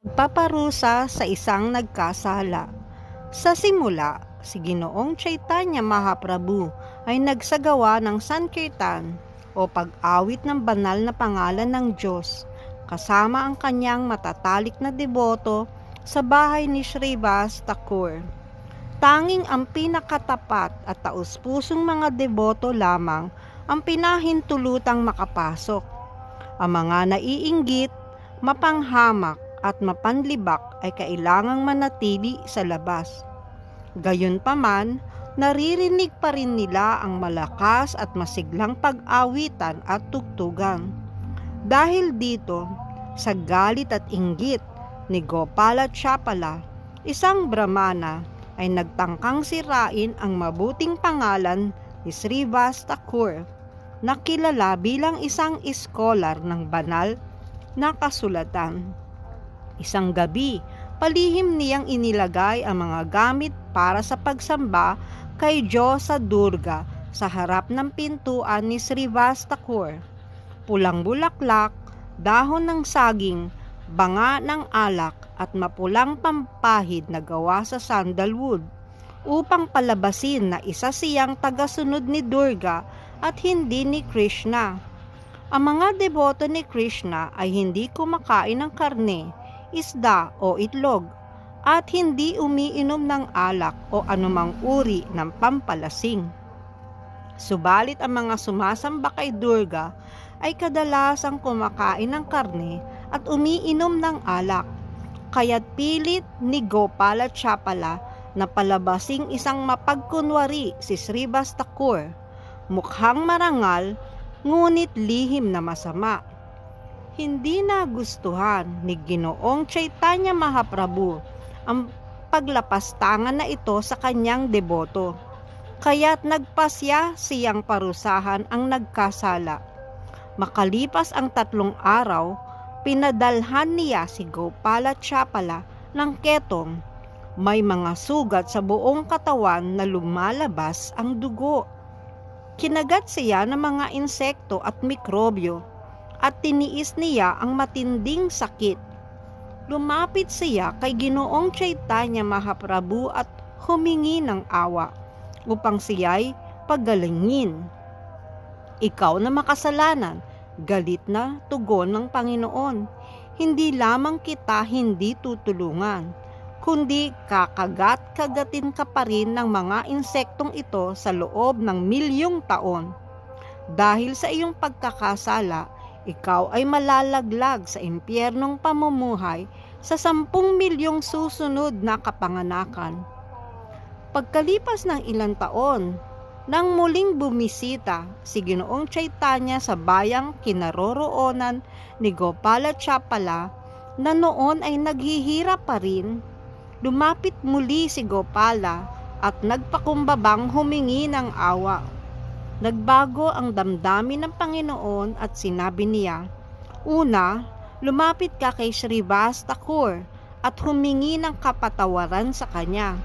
Paparusa sa isang nagkasala. Sa simula, si Ginoong Chaitanya Mahaprabhu ay nagsagawa ng Sankirtan o pag-awit ng banal na pangalan ng Diyos kasama ang kanyang matatalik na deboto sa bahay ni Srivas Thakur. Tanging ang pinakatapat at taus-pusong mga deboto lamang ang pinahintulutang makapasok. Ang mga naiinggit, mapanghamak at mapanlibak ay kailangang manatili sa labas. Gayunpaman, naririnig pa rin nila ang malakas at masiglang pag-awitan at tugtugan. Dahil dito, sa galit at inggit ni Gopalachapala, isang Brahmana, ay nagtangkang sirain ang mabuting pangalan ni Srivas Thakur, na kilala bilang isang iskolar ng banal na kasulatan. Isang gabi, palihim niyang inilagay ang mga gamit para sa pagsamba kay Diyosa Durga sa harap ng pintuan ni Srivas Thakur. Pulang bulaklak, dahon ng saging, banga ng alak at mapulang pampahid na gawa sa sandalwood upang palabasin na isa siyang tagasunod ni Durga at hindi ni Krishna. Ang mga deboto ni Krishna ay hindi kumakain ng karne, isda o itlog at hindi umiinom ng alak o anumang uri ng pampalasing. Subalit ang mga sumasamba kay Durga ay kadalasang kumakain ng karne at umiinom ng alak, kaya't pilit ni Gopalachapala na palabasing isang mapagkunwari si Srivas Thakur, mukhang marangal ngunit lihim na masama. Hindi nagustuhan ni Ginoong Chaitanya Mahaprabhu ang paglapastangan na ito sa kanyang deboto, kaya't nagpasya siyang parusahan ang nagkasala. Makalipas ang 3 araw, pinadalhan niya si Gopalachapala ng ketong. May mga sugat sa buong katawan na lumalabas ang dugo. Kinagat siya ng mga insekto at mikrobyo at tiniis niya ang matinding sakit. Lumapit siya kay Ginoong Chaitanya Mahaprabhu at humingi ng awa upang siya'y pagalingin. Ikaw na makasalanan, galit na tugon ng Panginoon. Hindi lamang kita hindi tutulungan, kundi kakagat-kagatin ka pa rin ng mga insektong ito sa loob ng milyong taon. Dahil sa iyong pagkakasala, ikaw ay malalaglag sa impyernong pamumuhay sa 10 milyong susunod na kapanganakan. Pagkalipas ng ilang taon, nang muling bumisita si Ginoong Chaitanya sa bayang kinaroroonan ni Gopalachapala na noon ay naghihirap pa rin, lumapit muli si Gopala at nagpakumbabang humingi ng awa. Nagbago ang damdamin ng Panginoon at sinabi niya, una, lumapit ka kay Srivas Thakur at humingi ng kapatawaran sa kanya.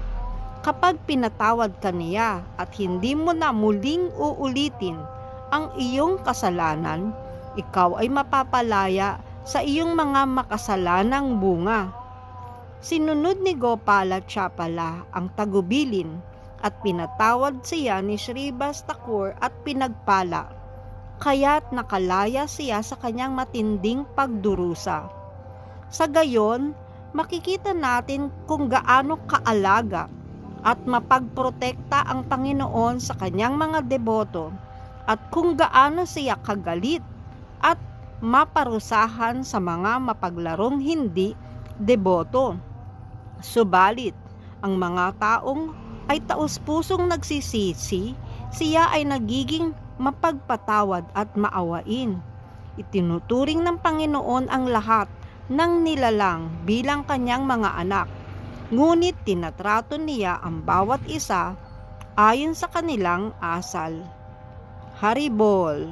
Kapag pinatawad ka niya at hindi mo na muling uulitin ang iyong kasalanan, ikaw ay mapapalaya sa iyong mga makasalanang bunga. Sinunod ni Gopalachapala ang tagubilin at pinatawad siya ni Srivas Thakur at pinagpala, kaya't nakalaya siya sa kanyang matinding pagdurusa. Sa gayon, makikita natin kung gaano kaalaga at mapagprotekta ang Panginoon sa kanyang mga deboto at kung gaano siya kagalit at maparusahan sa mga mapaglarong hindi deboto. Subalit, ang mga taong ay taus-pusong nagsisisi, siya ay nagiging mapagpatawad at maawain. Itinuturing ng Panginoon ang lahat ng nilalang bilang kanyang mga anak, ngunit tinatrato niya ang bawat isa ayon sa kanilang asal. Haribol.